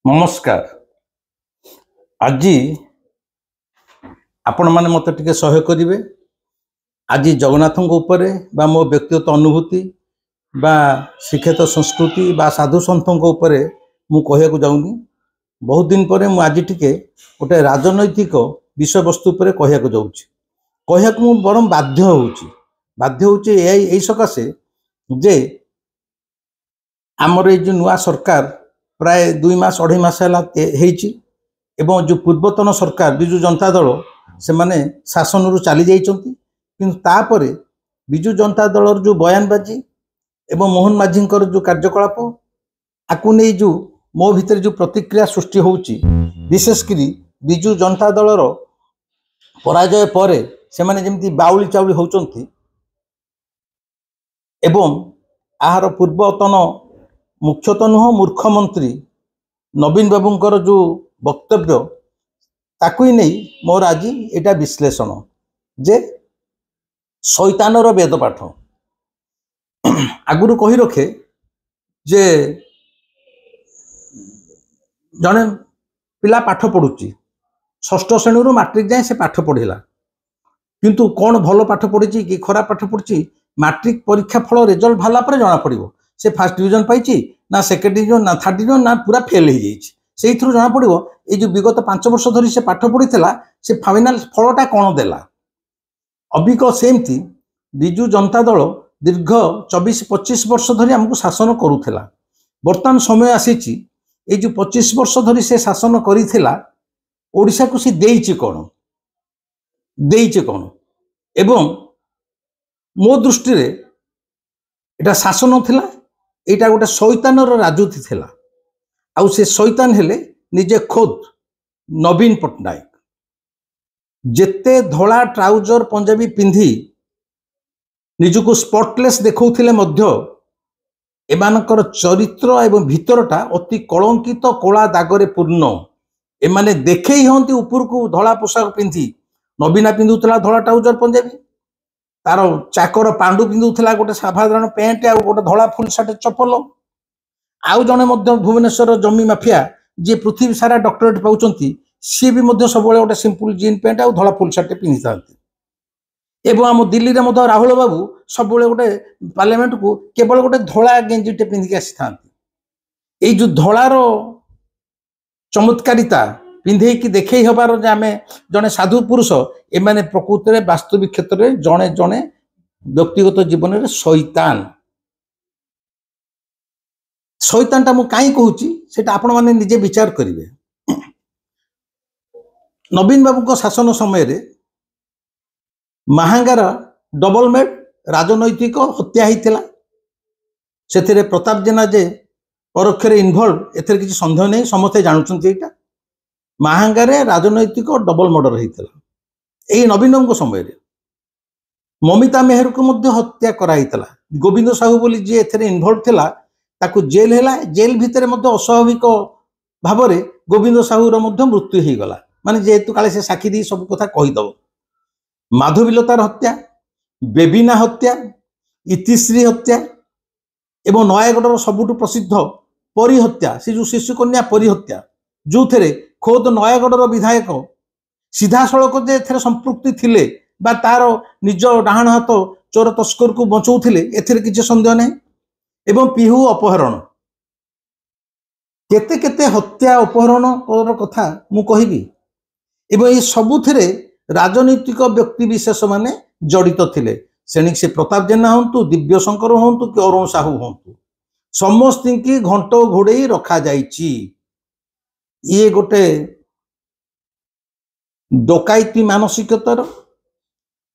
नमस्कार। आज आपण मैंने मत टे सहयोग करेंगे। आज जगन्नाथ बा मो व्यक्तिगत अनुभूति बा शिक्षित संस्कृति बा साधु सन्थों मु कहू जाऊनी। बहुत दिन पर आज टे गोटे राजनैतिक विषय वस्तु पर कहू जाऊँ बरम बाध्य होई सकाशे जे आमर ये नुआ सरकार प्राय 2 मास 2.5 मास एवं जो पूर्वतन सरकार विजु जनता दल से माने शासन रु चली जाइछंती। किंतु तापरे विजु जनता दल जो बयानबाजी एवं मोहन माझी जो कार्यकलाप आकु नहीं जो मो भितर जो प्रतिक्रिया सृष्टि होउची, विशेषकर विजु जनता दलर पराजय पर से माने जेमती बाउली चाउली होउचंती एवं आहार पूर्वतन मुख्य तो नुह मूर्ख मंत्री नवीन बाबूंकर जो वक्तव्य ताकू ही नहीं मोर आज एटा विश्लेषण जे शैतानर वेद पाठ आगुरु कही रखे जे जने पिला पाठ पढ़ुची 6ठ श्रेणी रु मैट्रिक जाए से पाठ पढ़िला, किंतु कौन भल पाठ पढ़ी कि खराब पाठ पढ़ी मैट्रिक परीक्षा फल रिजल्ट बाहला पर जना पड़ो से फर्स्ट डिवीजन पाई ना सेकेंड डिवीजन ना थर्ड डिवीजन ना पूरा फेल हो जाइए। जना पड़ो ये जो विगत 5 वर्ष धरी से पाठ पढ़ी से फाइनाल फलटा कौन देला। अबिक सेमती विजु जनता दल दीर्घ 24-25 वर्ष धरी आमको शासन करूला। बर्तमान समय आसी ये जो 25 वर्ष धरी से शासन करिथिला ओडिशा को सी देइछि कौन एवं मो दृष्टि रे एटा शासन थिला, एटा गोटे शैतानर राजूति थिला। आउ से शैतान हेले निजे खोद नवीन पट्टनायक जेते धला ट्राउजर पंजाबी पिंधि निजको स्पॉटलेस देखौथिले मध्य एमानकर चरित्र एवं भीतरटा अति कलंकित कला दागरे पूर्ण। एमाने देखई हंती ऊपर को धला पोशाक पिंधि नवीना पिंधुला धला ट्राउजर पंजाबी, तार चाकर पांडु पिंधुला गोटे साधारण पैंट आ गोटे धला फुल सार्ट चपल। आउ जने मध्य भुवनेश्वर जमी माफिया जी पृथ्वी सारा डॉक्टरेट पाउचंती सी भी मध्य सब गोटे सिंपल जीन पैंट आ धला फुल सार्ट पिंधि थांती। एवं आम दिल्ली रे मध्य राहुल बाबू सब गोटे पार्लियामेंट को केवल गोटे धला गेंजीटे पिंधिक आसी थांती। ए जो धलार चमत्कारिता पिंधे कि देखई हबार जे आमे जने साधु पुरुष एमाने प्रकृत रे वास्तविक क्षेत्र रे जने जने व्यक्तिगत जीवन रे शैतानटा मु काई कहूची सेटा आपण माने निजे विचार करिवे। नवीन बाबू को शासन समय रे महांगार डबल मेड राजनैतिक हत्या होता से प्रताप जेना जे परोक्ष इनवल्व एथेर किसी सन्देह नहीं, समस्ते जानुचंती एटा महांगारे राजनैतिक डबल मर्डर होता। यही नवीन बाबू समय रे ममिता मेहर को मध्य हत्या कराइतला। गोविंद साहू बोली जी एथेर इनवल्व थिला ताकू जेल हैला, जेल भितर मध्य अस्वाभाविक भाव में गोविंद साहूर मध्य मृत्यु हो गला। माने जेहेतु काले से साक्षी दी सब कथा कहीदब। माधवीलतार हत्या, बेबिना हत्या, इतिश्री हत्या एवं नयागढ़ सबुठ प्रसिद्ध परी हत्या, से जो शिशुकन्या परी हत्या जो थे खोद नयागढ़ विधायक सीधा सड़क जे थे संपृक्ति थिले बा तार निज डाहाण हाथ चोर तस्कर को बचाऊले एथिरे किसी सन्देह नहीं। एवं पिहू अपहरण केते केते हत्या अपहरण कथा मु कहिबी। एवं ये सबुथिरे राजनीतिक व्यक्ति विशेष माने जड़ित थिले। सेणिक से प्रताप जेना हूँ, दिव्य शंकर हूँ कि अरुण साहू हूँ, समस्त की घंट घोड़े रखा जाइची। ये गोटे डकायती मानसिकतार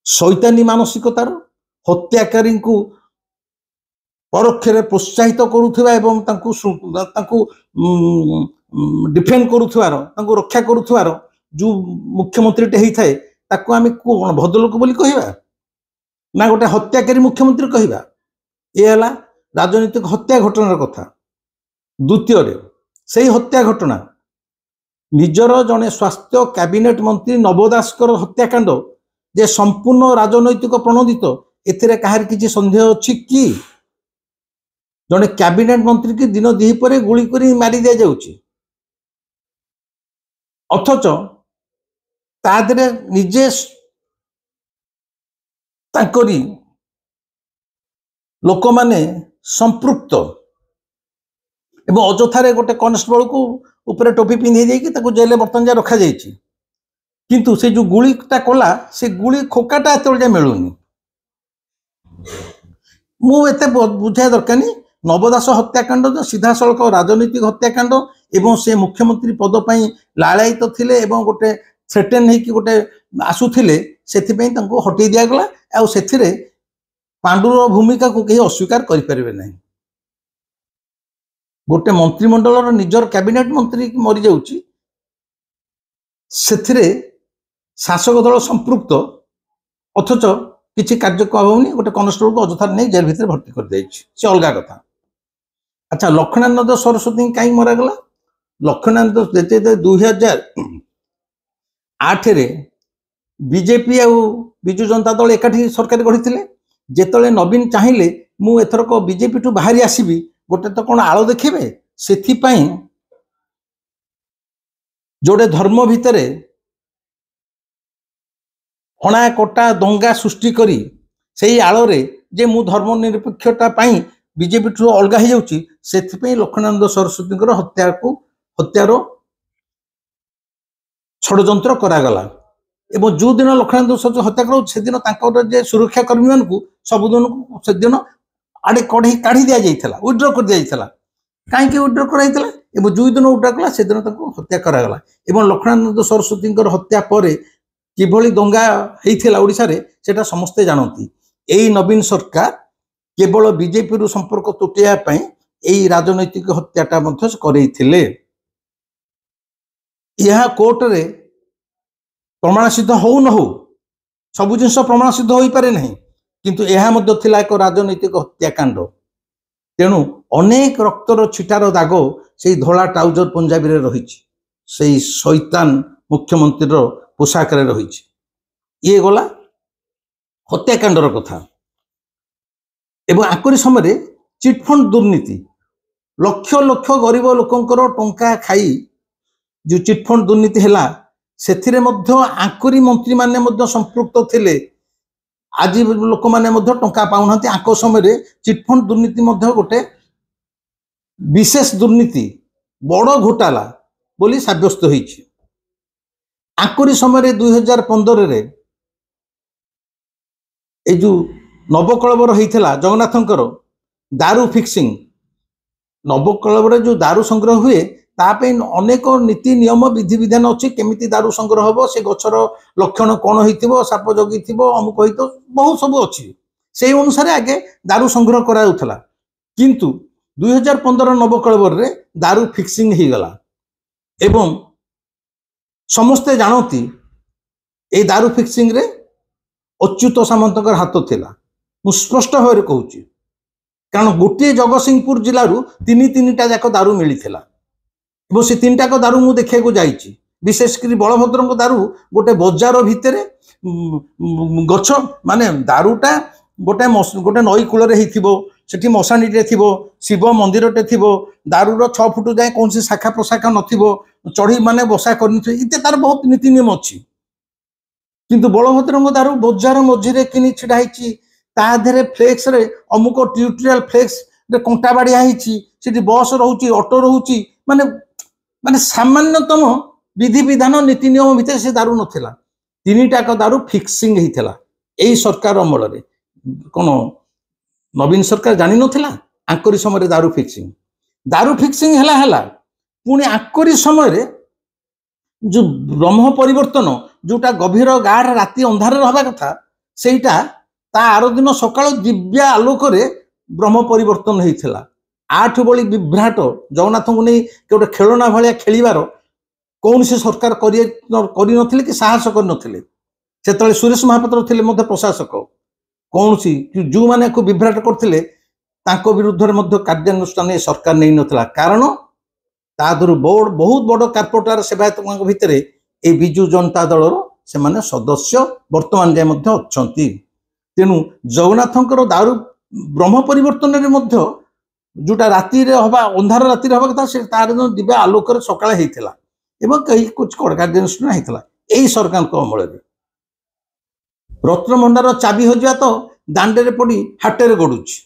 शैतानी मानसिकतार हत्याकारी को परोक्ष प्रोत्साहित करुवा एवं डिफेंड करुवार रक्षा करुवार जो मुख्यमंत्री टे होता है ताकू आम कौन भद्रलोक बोली कहवा ना गोटे हत्याकारी मुख्यमंत्री कहवा। ये है राजनीतिक हत्या घटनार कथा। द्वितीय से हत्या घटना निजर जड़े स्वास्थ्य कैबिनेट मंत्री नव दासकर हत्याकांड जे संपूर्ण राजनैतिक प्रणोदित एथिरे कहार किसी सन्देह अच्छी कि जड़े कैबिनेट मंत्री की दिन द्विपहर गुली कर मारी दि जाऊँगी। ଅଥଚ ତା ଦେହରେ ନିଜେ ତାଙ୍କରି ଲୋକମାନେ ସମ୍ପୃକ୍ତ ଏବଂ ଅଯଥାରେ ଗୋଟେ କନେଷ୍ଟବଳକୁ ଉପରେ ଟୋପି ପିନ୍ଧେଇ ଦେଇକି ତାକୁ ଜେଲରେ ବର୍ତ୍ତମାନ ଯାଏ ରଖାଯାଇଛି। କିନ୍ତୁ ସେ ଯୋଉ ଗୁଳିଟା କଲା ସେ ଗୁଳି ଖୋକାଟା ଏତେବେଳେ ଯାଏ ମିଳୁନି। ମୁଁ ଏତେ ବୁଝାଇବା ଦରକାର ନାହିଁ। ନବ ଦାସ ହତ୍ୟାକାଣ୍ଡ ସିଧାସଳଖ ରାଜନୈତିକ ହତ୍ୟାକାଣ୍ଡ ଏବଂ ସେ ମୁଖ୍ୟମନ୍ତ୍ରୀ ପଦ ପାଇଁ ଲାଳାୟିତ ଥିଲେ ଏବଂ ଗୋଟେ ଥ୍ରେଟେନ୍ ହେଇକି ଗୋଟେ ଆସୁଥିଲେ, ସେଥିପାଇଁ ତାଙ୍କୁ ହଟେଇ ଦିଆଗଲା। ଆଉ ସେଥିରେ ପାଣ୍ଡୁର ଭୂମିକାକୁ କେହି ଅସ୍ୱୀକାର କରିପାରିବେ ନାହିଁ। ଗୋଟେ ମନ୍ତ୍ରିମଣ୍ଡଳର ନିଜର କ୍ୟାବିନେଟ ମନ୍ତ୍ରୀ ମରିଯାଉଛି, ସେଥିରେ ଶାସକ ଦଳ ସମ୍ପୃକ୍ତ, ଅଥଚ କିଛି କାର୍ଯ୍ୟ ହେଉନି। ଗୋଟେ କନେଷ୍ଟବଳକୁ ଅଯଥାରେ ନେଇ ଜେଲ ଭିତରେ ଭର୍ତ୍ତି କରିଦେଇଛି, ସେ ଅଲଗା କଥା। ଆଚ୍ଛା, ଲକ୍ଷ୍ମଣାନନ୍ଦ ସରସ୍ୱତୀ କାହିଁକି ମରାଗଲା? ଲକ୍ଷ୍ମଣାନନ୍ଦ 2008ରେ ବିଜେପି ଆଉ ବିଜୁ ଜନତା ଦଳ ଏକାଠି ସରକାର ଗଢ଼ିଥିଲେ। ଯେତେବେଳେ ନବୀନ ଚାହିଁଲେ ମୁଁ ଏଥରକ ବିଜେପିଠୁ ବାହାରି ଆସିବି, ଗୋଟେ ତ କ'ଣ ଆଳ ଦେଖିବେ, ସେଥିପାଇଁ ଯୋଡ଼େ ଧର୍ମ ଭିତରେ ହଣା କଟା ଦଙ୍ଗା ସୃଷ୍ଟି କରି ସେଇ ଆଳରେ ଯେ ମୁଁ ଧର୍ମ ନିରପେକ୍ଷତା ପାଇଁ ବିଜେପିଠୁ ଅଲଗା ହେଇଯାଉଛି, ସେଥିପାଇଁ ଲକ୍ଷ୍ମଣାନନ୍ଦ ସରସ୍ୱତୀଙ୍କର ହତ୍ୟାର ଷଡ଼ଯନ୍ତ୍ର କରାଗଲା। ଏବଂ ଯେଉଁଦିନ ଲକ୍ଷ୍ମଣାନନ୍ଦ ସରସ୍ୱତୀ ହତ୍ୟା କରାଉଛି ସେଦିନ ତାଙ୍କର ଯେ ସୁରକ୍ଷା କର୍ମୀମାନଙ୍କୁ ସବୁଦିନକୁ ସେଦିନ ଆଡ଼େ କାଢ଼ି ଦିଆଯାଇଥିଲା, ୱିଡ୍ର କରିଦିଆଯାଇଥିଲା। କାହିଁକି ୱିଡ୍ର କରାଯାଇଥିଲା? ଏବଂ ଯେଉଁ ଦିନ ୱିଡ୍ର କଲା ସେଦିନ ତାଙ୍କୁ ହତ୍ୟା କରାଗଲା। ଏବଂ ଲକ୍ଷ୍ମଣାନନ୍ଦ ସରସ୍ୱତୀଙ୍କର ହତ୍ୟା ପରେ କିଭଳି ଦଙ୍ଗା ହେଇଥିଲା ଓଡ଼ିଶାରେ ସେଟା ସମସ୍ତେ ଜାଣନ୍ତି। ଏଇ ନବୀନ ସରକାର କେବଳ ବିଜେପିରୁ ସମ୍ପର୍କ ତୁଟାଇବା ପାଇଁ ଏଇ ରାଜନୈତିକ ହତ୍ୟାଟା ମଧ୍ୟ କରେଇଥିଲେ। ଏହା କୋର୍ଟରେ ପ୍ରମାଣ ସିଦ୍ଧ ହଉ ନ ହଉ, ସବୁ ଜିନିଷ ପ୍ରମାଣ ସିଦ୍ଧ ହୋଇପାରେ ନାହିଁ, କିନ୍ତୁ ଏହା ମଧ୍ୟ ଥିଲା ଏକ ରାଜନୈତିକ ହତ୍ୟାକାଣ୍ଡ। ତେଣୁ ଅନେକ ରକ୍ତର ଛିଟାର ଦାଗ ସେଇ ଧଳା ଟ୍ରାଉଜର ପଞ୍ଜାବୀରେ ରହିଛି, ସେଇ ଶୈତାନ ମୁଖ୍ୟମନ୍ତ୍ରୀର ପୋଷାକରେ ରହିଛି। ଇଏ ଗଲା ହତ୍ୟାକାଣ୍ଡର କଥା। ଏବଂ ଆଙ୍କରି ସମୟରେ ଚିଟଫଣ୍ଡ ଦୁର୍ନୀତି, ଲକ୍ଷ ଲକ୍ଷ ଗରିବ ଲୋକଙ୍କର ଟଙ୍କା ଖାଇ ଯେଉଁ ଚିଟଫଣ୍ଡ ଦୁର୍ନୀତି ହେଲା, ସେଥିରେ ମଧ୍ୟ ଆଙ୍କରି ମନ୍ତ୍ରୀମାନେ ମଧ୍ୟ ସମ୍ପୃକ୍ତ ଥିଲେ। ଆଜି ଲୋକମାନେ ମଧ୍ୟ ଟଙ୍କା ପାଉନାହାନ୍ତି। ଆଙ୍କ ସମୟରେ ଚିଟଫଣ୍ଡ ଦୁର୍ନୀତି ମଧ୍ୟ ଗୋଟେ ବିଶେଷ ଦୁର୍ନୀତି, ବଡ଼ ଘୋଟାଲା ବୋଲି ସାବ୍ୟସ୍ତ ହୋଇଛି। ଆଙ୍କରି ସମୟରେ 2015ରେ এই ଯେଉଁ ନବକଳେବର ହେଇଥିଲା ଜଗନ୍ନାଥଙ୍କର ଦାରୁ ଫିକ୍ସିଂ, ନବକଳେବରରେ ଯେଉଁ ଦାରୁ ସଂଗ୍ରହ ହୁଏ ତା ପାଇଁ ଅନେକ ନୀତି ନିୟମ ବିଧିବିଧାନ ଅଛି। କେମିତି ଦାରୁ ସଂଗ୍ରହ ହେବ, ସେ ଗଛର ଲକ୍ଷଣ କ'ଣ ହେଇଥିବ, ସାପ ଜଗିଥିବ, ଅମୁକ ହେଇଥିବ, ବହୁତ ସବୁ ଅଛି। ସେଇ ଅନୁସାରେ ଆଗେ ଦାରୁ ସଂଗ୍ରହ କରାଯାଉଥିଲା। କିନ୍ତୁ 2015 ନବକଳେବରରେ ଦାରୁ ଫିକ୍ସିଂ ହେଇଗଲା ଏବଂ ସମସ୍ତେ ଜାଣନ୍ତି এই ଦାରୁ ଫିକ୍ସିଂରେ ଅଚ୍ୟୁତ ସାମନ୍ତଙ୍କର ହାତ ଥିଲା। ମୁଁ ସ୍ପଷ୍ଟ ଭାବରେ କହୁଛି, କାରଣ ଗୋଟିଏ ଜଗତସିଂହପୁର ଜିଲ୍ଲାରୁ ତିନିଟା ଯାକ ଦାରୁ ମିଳିଥିଲା ଏବଂ ସେ ତିନିଟାକ ଦାରୁ ମୁଁ ଦେଖିବାକୁ ଯାଇଛି। ବିଶେଷ କରି ବଳଭଦ୍ରଙ୍କ ଦାରୁ ଗୋଟେ ବଜାର ଭିତରେ ଗଛ, ମାନେ ଦାରୁଟା ଗୋଟେ ନଈ କୂଳରେ ହେଇଥିବ, ସେଠି ମଶାଣିଟେ ଥିବ, ଶିବ ମନ୍ଦିରଟେ ଥିବ, ଦାରୁର 6 ଫୁଟ ଯାଏ କୌଣସି ଶାଖା ପ୍ରଶାଖା ନଥିବ, ଚଢ଼େଇ ମାନେ ବସା କରିନଥିବେ, ଏତେ ତାର ବହୁତ ନୀତି ନିୟମ ଅଛି। କିନ୍ତୁ ବଳଭଦ୍ରଙ୍କ ଦାରୁ ବଜାର ମଝିରେ କିନି ଛିଡ଼ା ହେଇଛି, ତା ଦେହରେ ଫ୍ଲେକ୍ସରେ ଅମୁକ ଟ୍ୟୁଟୋରିଆଲ ଫ୍ଲେକ୍ସରେ କଣ୍ଟା ବାଡ଼ିଆ ହେଇଛି, ସେଠି ବସ୍ ରହୁଛି, ଅଟୋ ରହୁଛି, ମାନେ ସାମାନ୍ୟତମ ବିଧିବିଧାନ ନୀତି ନିୟମ ଭିତରେ ସେ ଦାରୁ ନଥିଲା। ତିନିଟାକ ଦାରୁ ଫିକ୍ସିଂ ହେଇଥିଲା ଏଇ ସରକାର ଅମଳରେ। କ'ଣ ନବୀନ ସରକାର ଜାଣିନଥିଲା? ଆଙ୍କରି ସମୟରେ ଦାରୁ ଫିକ୍ସିଂ ହେଲା। ପୁଣି ଆଙ୍କରି ସମୟରେ ଯେଉଁ ବ୍ରହ୍ମ ପରିବର୍ତ୍ତନ, ଯେଉଁଟା ଗଭୀର ଗାଢ଼ ରାତି ଅନ୍ଧାରରେ ହେବା କଥା, ସେଇଟା ତା ଆର ଦିନ ସକାଳୁ ଦିବ୍ୟା ଆଲୋକରେ ବ୍ରହ୍ମ ପରିବର୍ତ୍ତନ ହେଇଥିଲା। ଆଠୁ ବଳି ବିଭ୍ରାଟ ଜଗନ୍ନାଥଙ୍କୁ ନେଇ ଗୋଟେ ଖେଳନା ଭଳିଆ ଖେଳିବାର କୌଣସି ସରକାର କରିନଥିଲେ କି ସାହସ କରିନଥିଲେ। ସେତେବେଳେ ସୁରେଶ ମହାପାତ୍ର ଥିଲେ ମଧ୍ୟ ପ୍ରଶାସକ। କୌଣସି ଯେଉଁମାନେ ୟାକୁ ବିଭ୍ରାଟ କରିଥିଲେ ତାଙ୍କ ବିରୁଦ୍ଧରେ ମଧ୍ୟ କାର୍ଯ୍ୟାନୁଷ୍ଠାନ ଏ ସରକାର ନେଇନଥିଲା। କାରଣ ତା ଦେହରୁ ବହୁତ ବଡ଼ କାର୍ପୋରେଟର ସେବାୟତଙ୍କ ଭିତରେ এই ବିଜୁ ଜନତା ଦଳର ସେମାନେ ସଦସ୍ୟ ବର୍ତ୍ତମାନ ଯାଏ ମଧ୍ୟ ଅଛନ୍ତି। ତେଣୁ ଜଗନ୍ନାଥଙ୍କର ଦାରୁ ବ୍ରହ୍ମ ପରିବର୍ତ୍ତନରେ ମଧ୍ୟ ଯେଉଁଟା ରାତିରେ ହବା, ଅନ୍ଧାର ରାତିରେ ହବା କଥା, ସେ ତାର ଦିବ୍ୟ ଆଲୋକରେ ସକାଳେ ହେଇଥିଲା। ଏବଂ कई कुछ କାର୍ଯ୍ୟାନୁଷ୍ଠାନ ହେଇଥିଲା ଏଇ ସରକାରଙ୍କ ଅମଳରେ। ରତ୍ନଭଣ୍ଡାର ଚାବି ହଜିବା ତ ଦାଣ୍ଡରେ ପଡି ହାଟରେ ଗଡୁଛି।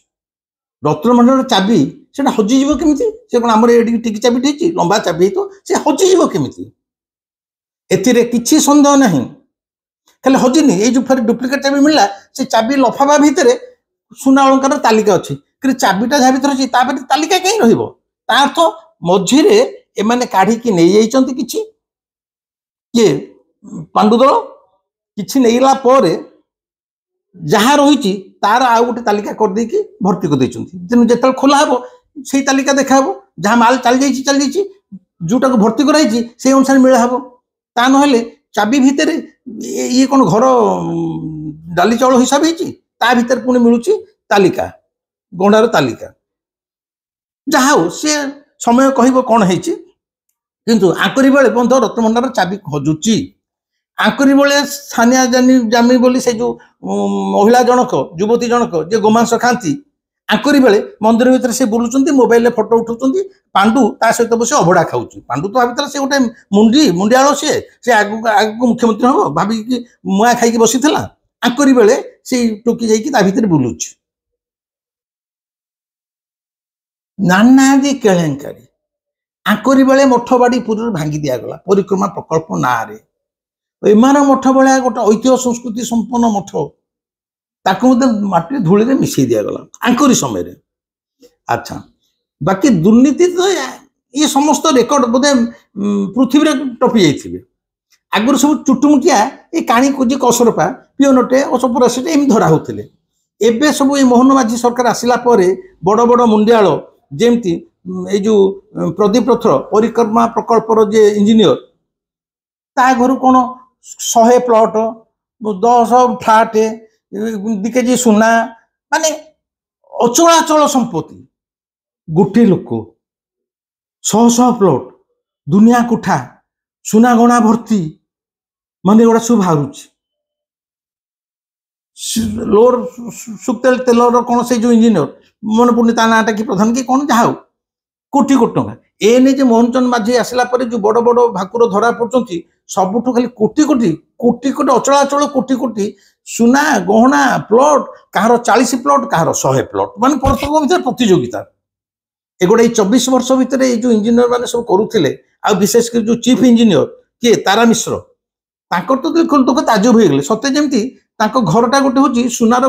ରତ୍ନଭଣ୍ଡାର ଚାବି ସେଟା ହଜିଯିବ କେମିତି? ସେ କଣ ଆମର ଏଠି ଟିକି ଚାବି ହେଇଛି, ଲମ୍ବା ଚାବି ହେଇଥିବ, ସେ ହଜିଯିବ କେମିତି? ଏଥିରେ କିଛି ସନ୍ଦେହ ନାହିଁ। ଖାଲି ହଜିନି, ଏଇ ଯୋଉ ଫେରେ ଡୁପ୍ଲିକେଟ ଚାବି ମିଳିଲା, ସେ ଚାବି ଲଫାଫା ଭିତରେ ସୁନା ଅଳଙ୍କାର ତାଲିକା ଅଛି, କିନ୍ତୁ ଚାବିଟା ଯାହା ଭିତରେ ଅଛି ତା ଭିତରେ ତାଲିକା କାହିଁ ରହିବ? ତା ଅର୍ଥ ମଝିରେ ଏମାନେ କାଢିକି ନେଇଯାଇଛନ୍ତି କିଛି, କିଏ ପାଣ୍ଡୁ ଦଳ କିଛି ନେଇଲା ପରେ ଯାହା ରହିଛି ତାର ଆଉ ଗୋଟେ ତାଲିକା କରିଦେଇକି ଭର୍ତ୍ତି କରିଦେଇଛନ୍ତି। ତେଣୁ ଯେତେବେଳେ ଖୋଲା ହବ ସେଇ ତାଲିକା ଦେଖାହବ, ଯାହା ମାଲ ଚାଲିଯାଇଛି, ଯୋଉଟାକୁ ଭର୍ତ୍ତି କରାଯାଇଛି ସେଇ ଅନୁସାରେ ମିଳା ହବ। ତା ନହେଲେ ଚାବି ଭିତରେ ଇଏ କଣ ଘର ଡାଲି ଚାଉଳ ହିସାବ ହେଇଛି? ତା ଭିତରେ ପୁଣି ମିଳୁଛି ତାଲିକା, ଗଣ୍ଡାର ତାଲିକା। ଯାହା ହଉ ସେ ସମୟ କହିବ କଣ ହେଇଛି, କିନ୍ତୁ ଆଙ୍କରି ବେଳେ ବନ୍ଧ ରତ୍ନଭଣ୍ଡାର ଚାବି ହଜୁଛି। ଆଙ୍କରି ବେଳେ ସାନିଆ ଜାମି ବୋଲି ସେ ଯୋଉ ମହିଳା ଜଣକ, ଯୁବତୀ ଜଣକ ଯେ ଗୋମାଂସ ଖାଆନ୍ତି, ଆଙ୍କରି ବେଳେ ମନ୍ଦିର ଭିତରେ ସେ ବୁଲୁଛନ୍ତି, ମୋବାଇଲରେ ଫଟୋ ଉଠାଉଛନ୍ତି, ପାଣ୍ଡୁ ତା ସହିତ ବସି ଅଭଡ଼ା ଖାଉଛି। ପାଣ୍ଡୁ ତ ଭାବିଥିଲା ସେ ଗୋଟେ ମୁଣ୍ଡିଆଳ, ସେ ଆଗକୁ ମୁଖ୍ୟମନ୍ତ୍ରୀ ହବ ଭାବିକି ମୁଆଁ ଖାଇକି ବସିଥିଲା। ଆଙ୍କରି ବେଳେ ସେଇ ଟୋକି ଯାଇକି ତା ଭିତରେ ବୁଲୁଛି। ନାନାଦି କେଳେଙ୍କାରୀ। ଆଙ୍କରି ବେଳେ ମଠ ବାଡି ପୁରୀରୁ ଭାଙ୍ଗି ଦିଆଗଲା ପରିକ୍ରମା ପ୍ରକଳ୍ପ ନାଁରେ। ଏମାନ ମଠ ଭଳିଆ ଗୋଟେ ଐତିହ୍ୟ ସଂସ୍କୃତି ସମ୍ପନ୍ନ ମଠ, ତାକୁ ମଧ୍ୟ ମାଟି ଧୂଳିରେ ମିଶେଇ ଦିଆଗଲା ଆଙ୍କରି ସମୟରେ। ଆଚ୍ଛା, ବାକି ଦୁର୍ନୀତି ତ ଇଏ ସମସ୍ତ ରେକର୍ଡ ବୋଧେ ପୃଥିବୀରେ ଟପି ଯାଇଥିବେ। ଆଗରୁ ସବୁ ଚୁଟୁମୁଟିଆ ଏ କାଣି କୁଜି କସରପା ପିଅନଟେ ଅସପରାସିଟେ ଏମିତି ଧରା ହଉଥିଲେ। ଏବେ ସବୁ ଏଇ ମୋହନ ମାଝୀ ସରକାର ଆସିଲା ପରେ ବଡ ବଡ ମୁଣ୍ଡିଆଳ, ଯେମିତି ଏଇ ଯୋଉ ପ୍ରଦୀପ ରଥ ପରିକ୍ରମା ପ୍ରକଳ୍ପର ଯେ ଇଞ୍ଜିନିୟର, ତା ଘରୁ କଣ 100 ପ୍ଲଟ, 10 ଫ୍ଲାଟ, 2 କେଜି ସୁନା, ମାନେ ଅଚଳାଚଳ ସମ୍ପତ୍ତି। ଗୋଟିଏ ଲୋକ 100 ପ୍ଲଟ, ଦୁନିଆ କୋଠା, ସୁନା ଗଣା ଭର୍ତ୍ତି, ମାନେ ଏଗୁଡା ସବୁ ବାହାରୁଛି। ଲୋର ସୁକ୍ତେଲ ତେଲର କଣ ସେଇ ଯୋଉ ଇଞ୍ଜିନିୟର, ମନେ ପଡୁନି ତା ନାଁଟା କି ପ୍ରଧାନ କି କଣ, ଯାହା ହଉ କୋଟି କୋଟି ଟଙ୍କା। ଏନେ ଯେ ମୋହନଚନ୍ଦ ମାଝୀ ଆସିଲା ପରେ ଯୋଉ ବଡ ବଡ ଭାକୁର ଧରା ପଡୁଛନ୍ତି, ସବୁଠୁ ଖାଲି କୋଟି କୋଟି ଅଚଳାଚଳ କୋଟି କୋଟି ସୁନା ଗହଣା ପ୍ଲଟ, କାହାର 40 ପ୍ଲଟ, କାହାର 100 ପ୍ଲଟ, ମାନେ ପରସ୍ପର ଭିତରେ ପ୍ରତିଯୋଗିତା। ଏଗୁଡ଼ା ଏଇ 24 ବର୍ଷ ଭିତରେ ଏଇ ଯୋଉ ଇଞ୍ଜିନିୟର ମାନେ ସବୁ କରୁଥିଲେ। ଆଉ ବିଶେଷ କରି ଯୋଉ ଚିଫ ଇଞ୍ଜିନିୟର କିଏ ତାରା ମିଶ୍ର, ତାଙ୍କର ତ ଲୋକ ତାଜୁବ ହେଇଗଲେ। ସତେ ଯେମିତି ତାଙ୍କ ଘରଟା ଗୋଟେ ହଉଛି ସୁନାର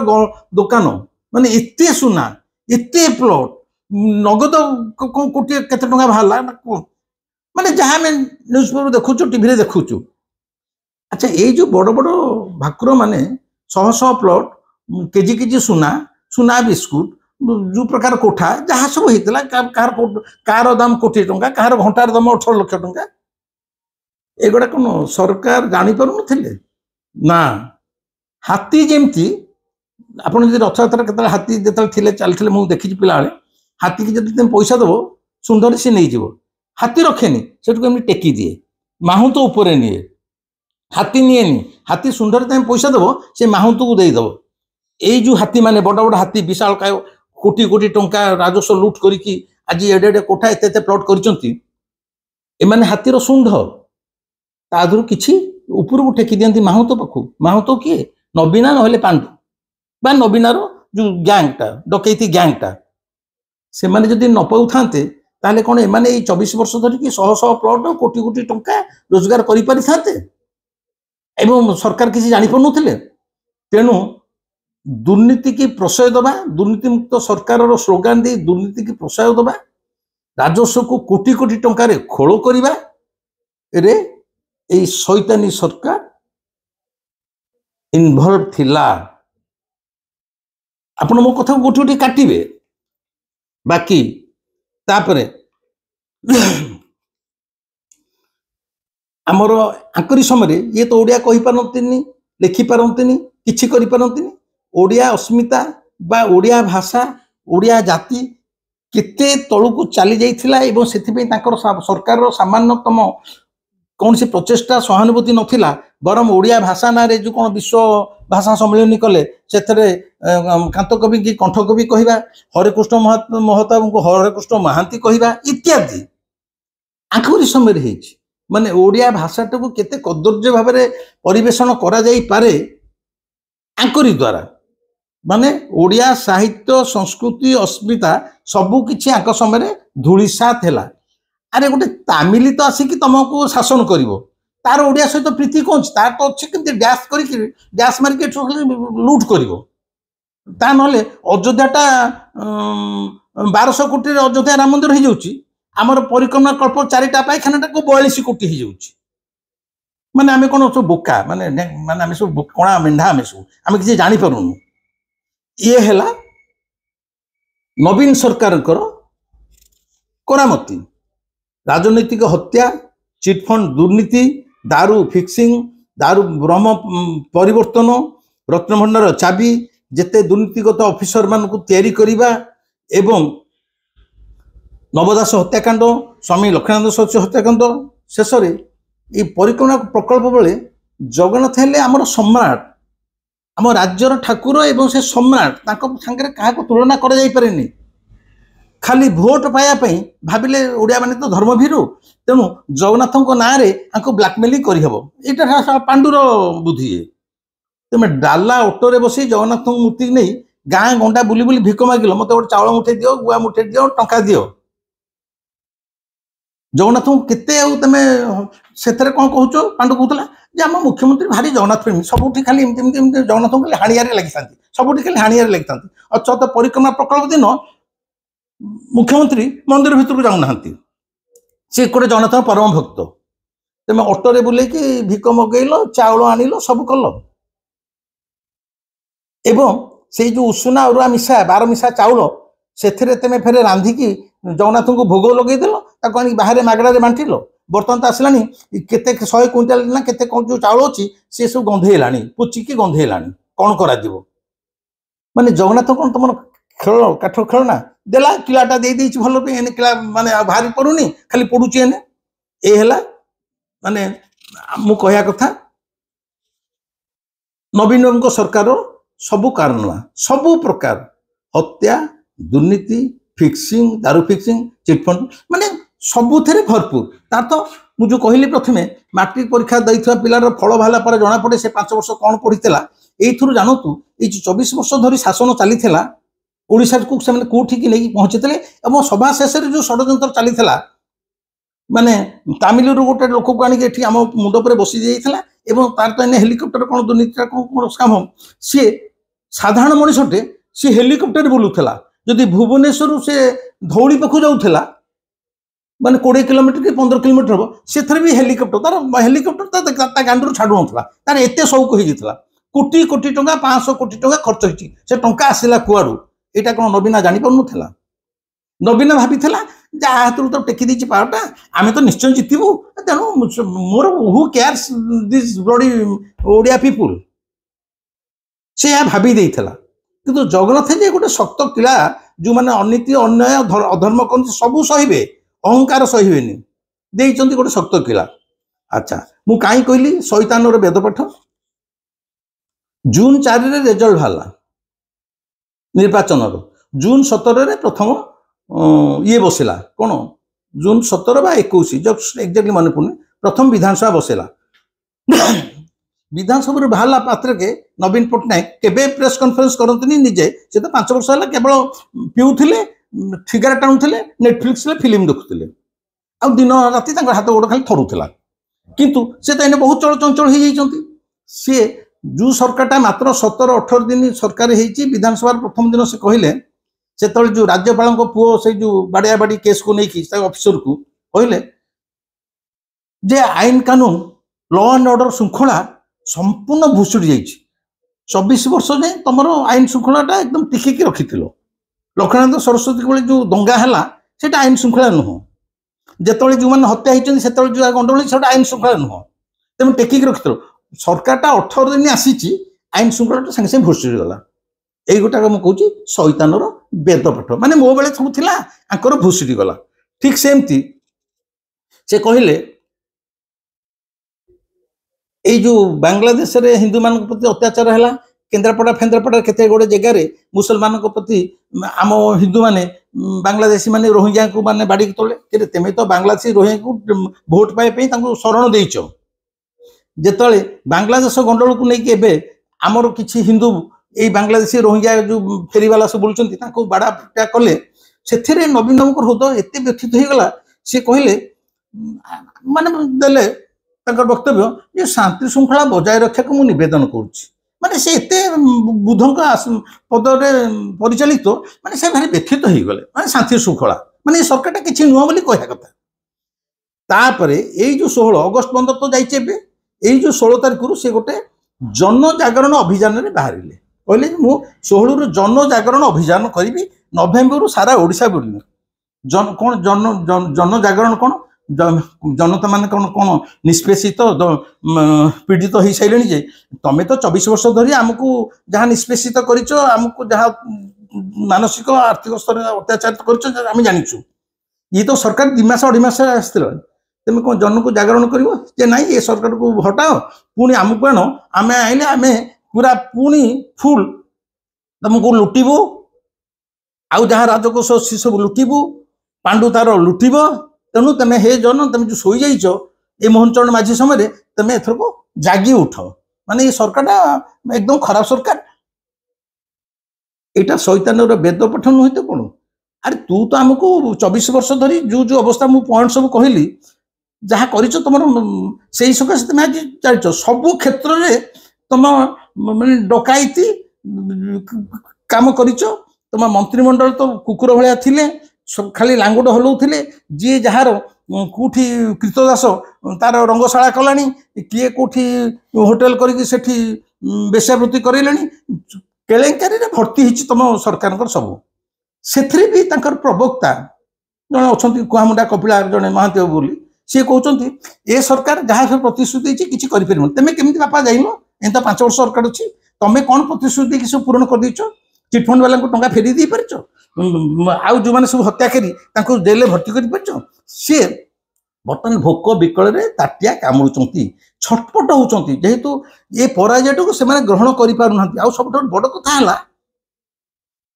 ଦୋକାନ, ମାନେ ଏତେ ସୁନା, ଏତେ ପ୍ଲଟ, ନଗଦ କୋଟି କେତେ ଟଙ୍କା ବାହାରିଲା, ମାନେ ଯାହା ଆମେ ନ୍ୟୁଜ ପେପର ଦେଖୁଛୁ, ଟିଭିରେ ଦେଖୁଛୁ। ଆଚ୍ଛା, ଏଇ ଯୋଉ ବଡ ବଡ ଭାକୁର ମାନେ 100 ପ୍ଲଟ, କେଜି କେଜି ସୁନା, ସୁନା ବିସ୍କୁଟ, ଯୋଉ ପ୍ରକାର କୋଠା ଯାହା ସବୁ ହେଇଥିଲା, କାହାର ଦାମ କୋଟି ଟଙ୍କା, କାହାର ଘଣ୍ଟାର ଦାମ 18 ଲକ୍ଷ ଟଙ୍କା, ଏଗୁଡା କଣ ସରକାର ଜାଣିପାରୁନଥିଲେ? ନା, ହାତୀ ଯେମିତି, ଆପଣ ଯଦି ରଥଯାତ୍ରା କେତେବେଳେ ହାତୀ ଯେତେବେଳେ ଥିଲେ ଚାଲିଥିଲେ, ମୁଁ ଦେଖିଛି ପିଲାବେଳେ, ହାତୀକି ଯଦି ତମେ ପଇସା ଦବ ସୁନ୍ଦର ସେ ନେଇଯିବ। ହାତୀ ରଖେନି, ସେଠୁ ଏମିତି ଟେକି ଦିଏ, ମାହୁନ୍ତ ଉପରେ ନିଏ, ହାତୀ ନିଏନି। ହାତୀ ସୁନ୍ଦର ତମେ ପଇସା ଦବ, ସେ ମାହୁନ୍ତକୁ ଦେଇଦବ। ଏଇ ଯୋଉ ହାତୀ ମାନେ ବଡ ବଡ ହାତୀ, ବିଶାଳ କାୟ, କୋଟି କୋଟି ଟଙ୍କା ରାଜସ୍ୱ ଲୁଟ କରିକି ଆଜି ଏଡେ ଏଡେ କୋଠା, ଏତେ ଏତେ ପ୍ଲଟ କରିଛନ୍ତି, ଏମାନେ ହାତୀର ଶୁଣ୍ଢ। ତା ଦେହରୁ କିଛି ଉପରକୁ ଟେକି ଦିଅନ୍ତି ମାହୁନ୍ତ ପାଖକୁ। ମାହୁନ୍ତ କିଏ? ନବୀନା ନହେଲେ ପାଣ୍ଡୁ, ବା ନବୀନାର ଯୋଉ ଗ୍ୟାଙ୍ଗଟା, ଡକେଇତି ଗ୍ୟାଙ୍ଗଟା। ସେମାନେ ଯଦି ନ ପାଉଥାନ୍ତେ, ତାହେଲେ କଣ ଏମାନେ ଏଇ 24 ବର୍ଷ ଧରିକି 100 ପ୍ଲଟ, କୋଟି କୋଟି ଟଙ୍କା ରୋଜଗାର କରିପାରିଥାନ୍ତେ? ଏବଂ ସରକାର କିଛି ଜାଣିପାରୁନଥିଲେ? ତେଣୁ ଦୁର୍ନୀତି କି ପ୍ରଶୟ ଦେବା, ଦୁର୍ନୀତିମୁକ୍ତ ସରକାରର ସ୍ଲୋଗାନ ଦେଇ ଦୁର୍ନୀତି କି ପ୍ରଶୟ ଦେବା, ରାଜସ୍ୱକୁ କୋଟି କୋଟି ଟଙ୍କାରେ ଖୋଳ କରିବା ରେ ଏଇ ଶୈତାନୀ ସରକାର ଇନଭଲ୍ଭ ଥିଲା। ଆପଣ ମୋ କଥାକୁ ଗୋଟି ଗୋଟି କାଟିବେ। ବାକି ତାପରେ ଆମର ଆଙ୍କରି ସମୟରେ ଇଏ ତ ଓଡ଼ିଆ କହିପାରନ୍ତିନି, ଲେଖିପାରନ୍ତିନି, କିଛି କରିପାରନ୍ତିନି। ଓଡ଼ିଆ ଅସ୍ମିତା ବା ଓଡ଼ିଆ ଭାଷା, ଓଡ଼ିଆ ଜାତି କେତେ ତଳକୁ ଚାଲି ଯାଇଥିଲା, ଏବଂ ସେଥିପାଇଁ ତାଙ୍କର ସରକାରର ସାମାନ୍ୟତମ କୌଣସି ପ୍ରଚେଷ୍ଟା, ସହାନୁଭୂତି ନଥିଲା। ବରଂ ଓଡ଼ିଆ ଭାଷା ନାଁରେ ଯୋଉ କଣ ବିଶ୍ୱ ଭାଷା ସମ୍ମିଳନୀ କଲେ, ସେଥିରେ କାନ୍ତ କବି କି କଣ୍ଠ କବି କହିବା, ହରେକୃଷ୍ଣ ମହତାବଙ୍କୁ ହରେକୃଷ୍ଣ ମହାନ୍ତି କହିବା ଇତ୍ୟାଦି ଆଙ୍କରି ସମୟରେ ହେଇଛି। ମାନେ ଓଡ଼ିଆ ଭାଷାଟାକୁ କେତେ କଦର୍ଯ୍ୟ ଭାବରେ ପରିବେଷଣ କରାଯାଇପାରେ ଆଙ୍କରି ଦ୍ୱାରା। ମାନେ ଓଡ଼ିଆ ସାହିତ୍ୟ ସଂସ୍କୃତି ଅସ୍ମିତା ସବୁ କିଛି ଆଙ୍କ ସମୟରେ ଧୂଳିସାତ ହେଲା। ଆରେ ଗୋଟେ ତାମିଲ ତ ଆସିକି ତମକୁ ଶାସନ କରିବ, ତାର ଓଡ଼ିଆ ସହିତ ପ୍ରୀତି କଣ ଅଛି? ତାର ତ ଅଛି କେମିତି ଡ୍ୟାସ୍ କରିକି ଡ୍ୟାସ୍ ମାରିକି ଏଠୁ ଲୁଟ୍ କରିବ। ତା ନହେଲେ ଅଯୋଧ୍ୟାଟା 1200 କୋଟିରେ ଅଯୋଧ୍ୟା ରାମ ମନ୍ଦିର ହେଇଯାଉଛି, ଆମର ପରିକ୍ରମା କଳ୍ପ 4ଟା ପାଇଖାନାଟାକୁ 42 କୋଟି ହେଇଯାଉଛି। ମାନେ ଆମେ କଣ ସବୁ ବୋକା? ମାନେ ଆମେ ସବୁ କଣା ମେଣ୍ଢା, ଆମେ କିଛି ଜାଣିପାରୁନୁ। ଇଏ ହେଲା ନବୀନ ସରକାରଙ୍କର କରାମତି। ରାଜନୈତିକ ହତ୍ୟା, ଚିଟଫଣ୍ଡ ଦୁର୍ନୀତି, ଦାରୁ ଫିକ୍ସିଂ, ଦାରୁ ବ୍ରହ୍ମ ପରିବର୍ତ୍ତନ, ରତ୍ନଭଣ୍ଡାର ଚାବି, ଯେତେ ଦୁର୍ନୀତିଗତ ଅଫିସର ମାନଙ୍କୁ ତିଆରି କରିବା ଏବଂ ନବଦାସ ହତ୍ୟାକାଣ୍ଡ, ସ୍ୱାମୀ ଲକ୍ଷ୍ମୀନାଥ ସଚି ହତ୍ୟାକାଣ୍ଡ। ଶେଷରେ এই ପରିକ୍ରମା ପ୍ରକଳ୍ପ ବେଳେ ଜଗନ୍ନାଥ ହେଲେ ଆମର ସମ୍ରାଟ, ଆମ ରାଜ୍ୟର ଠାକୁର ଏବଂ ସେ ସମ୍ରାଟ, ତାଙ୍କ ସାଙ୍ଗରେ କାହାକୁ ତୁଳନା କରାଯାଇପାରେନି। ଖାଲି ଭୋଟ ପାଇବା ପାଇଁ ଭାବିଲେ ଓଡ଼ିଆ ମାନେ ତ ଧର୍ମଭୀରୁ, ତେଣୁ ଜଗନ୍ନାଥଙ୍କ ନାଁରେ ତାଙ୍କୁ ବ୍ଲାକମେଲିଂ କରିହେବ। ଏଇଟା ପାଣ୍ଡୁର ବୁଦ୍ଧି। ତମେ ଡାଲା ଅଟୋରେ ବସି ଜଗନ୍ନାଥଙ୍କ ମୂର୍ତ୍ତି ନେଇ ଗାଁ ଗଣ୍ଡା ବୁଲି ବୁଲି ଭିକ ମାଗିଲ, ମତେ ଗୋଟେ ଚାଉଳ ମୁଠେ ଦିଅ, ଗୁଆ ମୁଠେ ଦିଅ, ଟଙ୍କା ଦିଅ। ଜଗନ୍ନାଥଙ୍କୁ କେତେ ଆଉ ତମେ ସେଥିରେ କଣ କହୁଛ? ପାଣ୍ଡୁ କହୁଥିଲା ଯେ ଆମ ମୁଖ୍ୟମନ୍ତ୍ରୀ ଭାରି ଜଗନ୍ନାଥ ପ୍ରେମୀ, ସବୁଠି ଖାଲି ଏମିତି ଏମିତି ଏମିତି ଜଗନ୍ନାଥଙ୍କୁ ଖାଲି ହାଣିଆରେ ଲାଗିଥାନ୍ତି, ସବୁଠି ଖାଲି ହାଣିଆରେ ଲାଗିଥାନ୍ତି। ଅଚତ ପରିକ୍ରମା ପ୍ରକଳ୍ପ ଦିନ ମୁଖ୍ୟମନ୍ତ୍ରୀ ମନ୍ଦିର ଭିତରକୁ ଯାଉନାହାନ୍ତି, ସେ ଗୋଟେ ଜଗନ୍ନାଥଙ୍କ ପରମ ଭକ୍ତ। ତମେ ଅଟୋରେ ବୁଲେଇକି ଭିକ ମଗେଇଲ, ଚାଉଳ ଆଣିଲ, ସବୁ କଲ। ଏବଂ ସେଇ ଯୋଉ ଉଷୁନା ଅରୁଆ ମିଶା 12 ମିଶା ଚାଉଳ, ସେଥିରେ ତମେ ଫେରେ ରାନ୍ଧିକି ଜଗନ୍ନାଥଙ୍କୁ ଭୋଗ ଲଗେଇଦେଲ, ତାକୁ ଆଣିକି ବାହାରେ ମାଗଣାରେ ବାଣ୍ଟିଲ। ବର୍ତ୍ତମାନ ତ ଆସିଲାଣି କେତେ 100 କୁଇଣ୍ଟାଲ ନା କେତେ କଣ ଯୋଉ ଚାଉଳ ଅଛି, ସେ ସବୁ ଗନ୍ଧେଇଲାଣି, ପୁଚିକି ଗନ୍ଧେଇଲାଣି। କଣ କରାଯିବ? ମାନେ ଜଗନ୍ନାଥ କଣ ତମର ଖେଳ କାଠ ଖେଳନା? ଦେଲା କିଳାଟା ଦେଇଦେଇଛି ଭଲ ପାଇଁ, ଏନେ କିଳା ମାନେ ବାହାରି ପଡୁନି, ଖାଲି ପଡୁଛି ଏନେ। ଏ ହେଲା ମାନେ ମୁଁ କହିବା କଥା ନବୀନଙ୍କ ସରକାର ସବୁ କାରଣମା, ସବୁ ପ୍ରକାର ହତ୍ୟା, ଦୁର୍ନୀତି, ଫିକ୍ସିଂ, ଦାରୁ ଫିକ୍ସିଂ, ଚିଟଫଣ୍ଡ, ମାନେ ସବୁଥିରେ ଭରପୁର। ତାର ତ ମୁଁ ଯୋଉ କହିଲି ପ୍ରଥମେ, ମାଟ୍ରିକ ପରୀକ୍ଷା ଦେଇଥିବା ପିଲାର ଫଳ ବାହାରିଲା ପରେ ଜଣାପଡ଼େ ସେ 5 ବର୍ଷ କଣ ପଢିଥିଲା। ଏଇଥିରୁ ଜାଣନ୍ତୁ ଏଇ ଯୋଉ 24 ବର୍ଷ ଧରି ଶାସନ ଚାଲିଥିଲା, ଓଡ଼ିଶାକୁ ସେମାନେ କୋଉଠିକି ନେଇକି ପହଞ୍ଚିଥିଲେ ଏବଂ ସଭା ଶେଷରେ ଯୋଉ ଷଡ଼ଯନ୍ତ୍ର ଚାଲିଥିଲା, ମାନେ ତାମିଲରୁ ଗୋଟେ ଲୋକକୁ ଆଣିକି ଏଠି ଆମ ମୁଣ୍ଡ ଉପରେ ବସି ଯାଇଥିଲା ଏବଂ ତାର ତ ଏନେ ହେଲିକପ୍ଟର କଣ ଦୁର୍ନୀତିଟା କଣ କାମ। ସିଏ ସାଧାରଣ ମଣିଷଟେ, ସିଏ ହେଲିକପ୍ଟର ବୁଲୁଥିଲା। ଯଦି ଭୁବନେଶ୍ୱରରୁ ସେ ଧଉଳି ପାଖକୁ ଯାଉଥିଲା, ମାନେ 20 କିଲୋମିଟର କି 15 କିଲୋମିଟର ହବ, ସେଥିରେ ବି ହେଲିକପ୍ଟର, ତାର ହେଲିକପ୍ଟର ତା ଗାଣ୍ଡରୁ ଛାଡୁନଥିଲା। ତାର ଏତେ ସଉକ ହେଇଯାଇଥିଲା। କୋଟି କୋଟି ଟଙ୍କା, 500 କୋଟି ଟଙ୍କା ଖର୍ଚ୍ଚ ହେଇଛି। ସେ ଟଙ୍କା ଆସିଲା କୁଆଡୁ? ଏଇଟା କଣ ନବୀନା ଜାଣିପାରୁନଥିଲା? ନବୀନା ଭାବିଥିଲା ଯାହା ହାତରୁ ତ ଟେକି ଦେଇଛି ପାୱାରଟା, ଆମେ ତ ନିଶ୍ଚୟ ଜିତିବୁ, ତେଣୁ ମୋର who cares this bloody Odia people, ସେ ଏହା ଭାବି ଦେଇଥିଲା। କିନ୍ତୁ ଜଗନ୍ନାଥ ଯେ ଗୋଟେ ଶକ୍ତ କିଳା, ଯୋଉମାନେ ଅନୀତି ଅନ୍ୟାୟ ଅଧର୍ମ କରନ୍ତି ସବୁ ସହିବେ, ଅହଙ୍କାର ସହିବେନି, ଦେଇଛନ୍ତି ଗୋଟେ ଶକ୍ତ କିଳା। ଆଚ୍ଛା, ମୁଁ କାହିଁ କହିଲି ଶୈତାନର ବେଦପାଠ? ଜୁନ 4ରେ ରେଜଲ୍ଟ ବାହାରିଲା ନିର୍ବାଚନର। ଜୁନ 17ରେ ପ୍ରଥମ ଇଏ ବସିଲା, କଣ ଜୁନ 17 ବା 21, ଏକ୍ଜାକ୍ଟଲି ମନେ ପଡୁନି, ପ୍ରଥମ ବିଧାନସଭା ବସିଲା। ବିଧାନସଭାରୁ ବାହାରିଲା ପାତ୍ରକେ ନବୀନ ପଟ୍ଟନାୟକ କେବେ ପ୍ରେସ୍ କନଫରେନ୍ସ କରନ୍ତିନି ନିଜେ, ସେ ତ 5 ବର୍ଷ ହେଲା କେବଳ ପିଉଥିଲେ, ଫିଗାର ଟାଣୁଥିଲେ, ନେଟଫ୍ଲିକ୍ସରେ ଫିଲ୍ମ ଦେଖୁଥିଲେ, ଆଉ ଦିନ ରାତି ତାଙ୍କର ହାତ ଗୋଡ଼ ଖାଲି ଥରୁଥିଲା। କିନ୍ତୁ ସେ ତ ଏନେ ବହୁତ ଚଳଚଞ୍ଚଳ ହେଇଯାଇଛନ୍ତି। ସିଏ ଯୋଉ ସରକାରଟା ମାତ୍ର 17-18 ଦିନ ସରକାର ହେଇଛି, ବିଧାନସଭାର ପ୍ରଥମ ଦିନ ସେ କହିଲେ, ସେତେବେଳେ ଯୋଉ ରାଜ୍ୟପାଳଙ୍କ ପୁଅ ସେଇ ଯୋଉ ବାଡିଆ ବାଡି କେସ୍କୁ ନେଇକି ଅଫିସରକୁ କହିଲେ ଯେ ଆଇନ କାନୁନ, ଲ ଆଣ୍ଡ ଅର୍ଡର ଶୃଙ୍ଖଳା ସମ୍ପୂର୍ଣ୍ଣ ଭୁଷୁଡ଼ି ଯାଇଛି। 24 ବର୍ଷ ଯାଏଁ ତମର ଆଇନ ଶୃଙ୍ଖଳାଟା ଏକଦମ ଟିକିକି ରଖିଥିଲ। ଲକ୍ଷ୍ମୀନାଥ ସରସ୍ୱତୀ ଭଳି ଯୋଉ ଦଙ୍ଗା ହେଲା, ସେଟା ଆଇନ ଶୃଙ୍ଖଳା ନୁହଁ। ଯେତେବେଳେ ଯୋଉମାନେ ହତ୍ୟା ହେଇଛନ୍ତି, ସେତେବେଳେ ଯୋଉ ଗଣ୍ଡଗୋଳ, ସେଟା ଆଇନ ଶୃଙ୍ଖଳା ନୁହଁ। ତେଣୁ ଟେକିକି ରଖିଥିଲ। ସରକାରଟା 18 ଦିନ ଆସିଛି, ଆଇନ ଶୃଙ୍ଖଳାଟା ସାଙ୍ଗେ ସାଙ୍ଗେ ଭୁଷୁଡ଼ି ଗଲା। ଏଇ ଗୋଟାକ ମୁଁ କହୁଛି ଶୈତାନର ବେଦପାଠ। ମାନେ ମୋ ବେଳେ ସବୁ ଥିଲା, ଆଙ୍କର ଭୁଷୁଡ଼ି ଗଲା। ଠିକ ସେମିତି ସେ କହିଲେ ଏଇ ଯୋଉ ବାଂଲାଦେଶରେ ହିନ୍ଦୁମାନଙ୍କ ପ୍ରତି ଅତ୍ୟାଚାର ହେଲା, केन्द्रापड़ा फेन्द्रापड़ा केते गोटे जगार मुसलमान प्रति आम हिंदू माने बांग्लादेशी माने रोहिंग्या को माने बाड़ी तोले तेमे तो बांग्लादेशी रोहिंग्या को भोट पाए शरण देच जिते बांग्लादेश गंडल को लेकिन एबे आमर किछि हिंदू ये बांग्लादेशी रोहिंग्या जो फेरीवाला सब बोलुं बाड़ा पिटा कले से नवीन बाबू हृदय एत व्यथित हो गला सी कहले माने देले वक्तव्य ये शांति श्रृंखला बजाय रक्षा को मुझे नवेदन करुच्ची माने से एते बुधों पदरे परिचालित माने से भारी व्यथित हो गले माने शांति श्रृंखला माने सरकार किसी नुह बोली कहया कथा तापरे यही जो 16 अगस्त 15 तो जाइए यही जो 16 तारिख से गोटे जनजागरण अभियान में बाहर कहले मु 16 रु जनजागरण अभियान करी नवेम्बर सारा ओडिशा बुल जन कौन जनजागरण कौन जनता मान कौन कौन निष्पेषित पीड़ित हो सारे जे तमें तो 24 वर्ष धरी आमको जहाँ निष्पेषित करमको जहाँ मानसिक आर्थिक स्तर अत्याचार कर जाचु ये तो सरकार 2 मास 2.5 मास आसला तुम कौन जन को जागरण कर ना ये सरकार को हटाओ पुणी आमको आण आम आइले आम पूरा पुणी फुल तुमको लुटबू आउ जहाँ राजकोष सी सब लुटबू पांडु तार लुटब तेणु तुम हे जन तुम जो शोई जाइच ये मोहन चरण माझी समय तुम एथर को जागी उठ माने ये सरकार एकदम खराब सरकार यहाँ शैतान वेद पाठ नुहे तो कौन अरे तू तो आमको 24 वर्ष धरी जो जो अवस्था मु पॉइंट सब कहली जहाँ कर तुम से सकाशे तुम आज चलच सबु क्षेत्र में तुम माने डकायती काम कर तुम मंत्रिमंडल तो कुकुर भाया थिले खाली लांगुड हलाउले जी जार कौटी कृतदास तार रंगशाला कलानी किए कौटी होटेल करी बेश्यावृत्ति करैलानी केलेंकारी भर्ती होती तुम सरकार सब से भी प्रवक्ता जड़े अच्छा कुआमुंडा कपिला जड़े महादेव बोली सी कहते ए सरकार जहाँ सब प्रतिश्रुति किसी करें तुम केमी बापा जाइन एम तो 5 वर्ष सरकार अच्छी तुम्हें कौन प्रतिश्रुति कि सब पूरण कर देच चिटफंड वाला टंका फेरी दे पार आउ जो मैंने सब हत्याकारी जेल भर्ती कर सी बर्तमान भोक विकल ताटिया कामुड़ी छटपट होती जेहेतु ये पराजय को से ग्रहण कर सब बड़ कथा है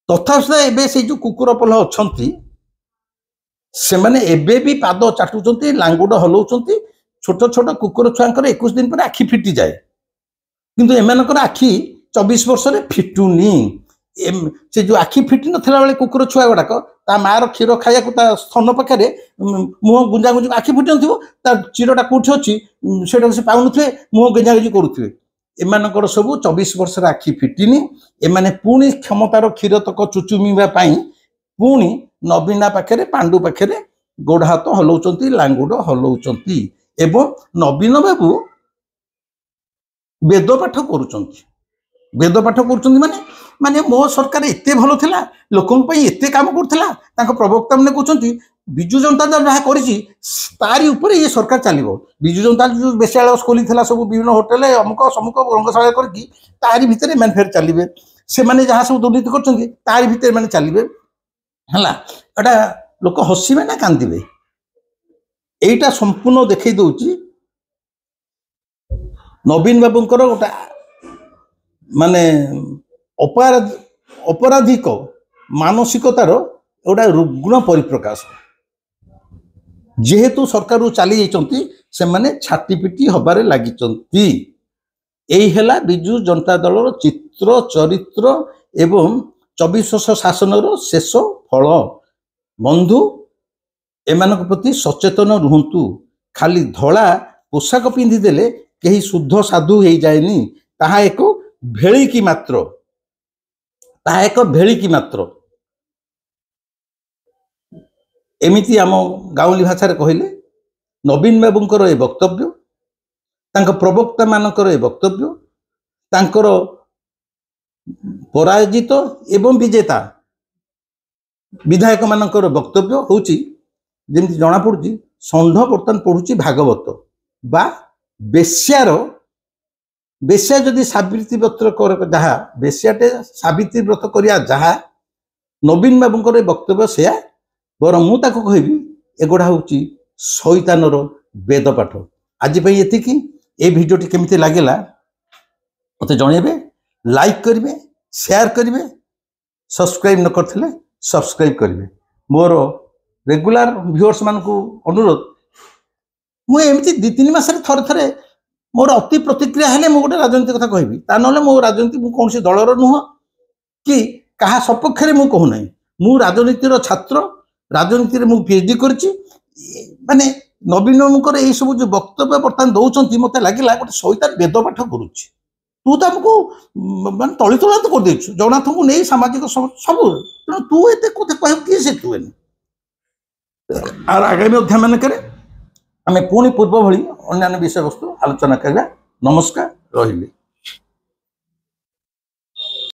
तथा एवं से जो कुकुर पल अच्छा से मैंने एबे भी पाद चाटुंट लांगुड हलाउंट छोट छोट कुकुर छुआर 21 दिन पर आखि फिटी जाए किंतु एमानकर आखि 24 वर्ष फिटुनी से जो आखि फिटी नथिला बेले कुकुर छुआ गुड़ाक ता मार क्षीर खाया स्तन पाखे मुह गुंजा गुंजी आखि फिटी ना चीरटा कौटी अच्छी से से पाऊे मुह गेंजा गुंजी करुवे एमानकर सब 24 वर्ष आखि फिटिनी एमाने पुणी क्षमतार क्षीर तक चुचुमिबा पुणी नवीना पाखे पांडु पाखे गोड़ हाथ हलाउंट लांगुड हलाउंट एवं नवीन बाबू वेद पाठ कर माने माने मो सरकार एते भलो थिला लोकन पई एते काम करथिला तांको प्रवक्ता माने कहउछंती बिजु जनता दल जहाँ तारी ऊपर ये सरकार चलो बिजु जनता जो बेश्यालय खोली सब विभिन्न होटेल अमुक समुक रंगशाला करके तारी भितर मैंने फेर चलिए से मैंने जहाँ सब दुर्नीति कर तारी भितर मैंने चलिए है एटा लोक हसवे ना कांदे यहीटा संपूर्ण देखई दौची नवीन बाबूंकर गोटा माने अपराधिक मानसिकतार गोटा रुग्ण परिप्रकाश जेहेतु सरकार चली जाइए से माने छाटीपिटी हबारे लगी यही है बिजु जनता दल चित्र चरित्र एवं 24 वर्ष शासन शेष फल बंधु एमान प्रति सचेतन रुहतु खाली धड़ा पोशाक पिंधिदेले कहीं शुद्ध साधु हो जाएनि ताहा एक भेड़िकी मात्र एमिति आम गाँवली भाषा कहले नवीन बाबूंकर ए वक्तव्य तांको प्रवक्ता मानकर ए वक्तव्य तांकर पराजित एवं विजेता विधायक मानकर वक्तव्य होची जेमती जना पड़ुची षंढ बर्तमान पढ़ुची भागवत बा बेश्या जदि सावित्री व्रत कर जहाँ बेश्याटे सावित्री व्रत करिया जहाँ नवीन बाबूंकर वक्तव्य से बर मु ताको कहबी एगुड़ा होची शैतानर वेद पाठ आज ये भिडियोटी केमिति लागला मते जणेबे लाइक करेंगे, शेयर करेंगे, सब्सक्राइब न करथिले सब्सक्राइब करेंगे। मोर रेगुलर व्यूअर्स मान को अनुरोध, मुझे 2-3 मासरे थरे थरे मोर अति प्रतिक्रिया हेले मु गोटे राजनीति कथा कहबी, ता नले मो राजनीति मु कौन दलर नुह कि कहा सपक्ष मु कहू ना। मु राजनीतिर छात्र, राजनीति मु पीएचडी करछि। माने नवीन मुकर ये सब जो वक्तव्य बर्तमान दौरान मत लगे गोटे शैतान वेद पाठ करुच्ची। तू तो हमको मान तली तुला तो कर देछु जगन्नाथ को नहीं सामाजिक सब तेणु तू एत कह किए से तू आगामी अध्याय मानक आम पुणी पूर्व भली अन्य विषय वस्तु आलोचना करा। नमस्कार, रही।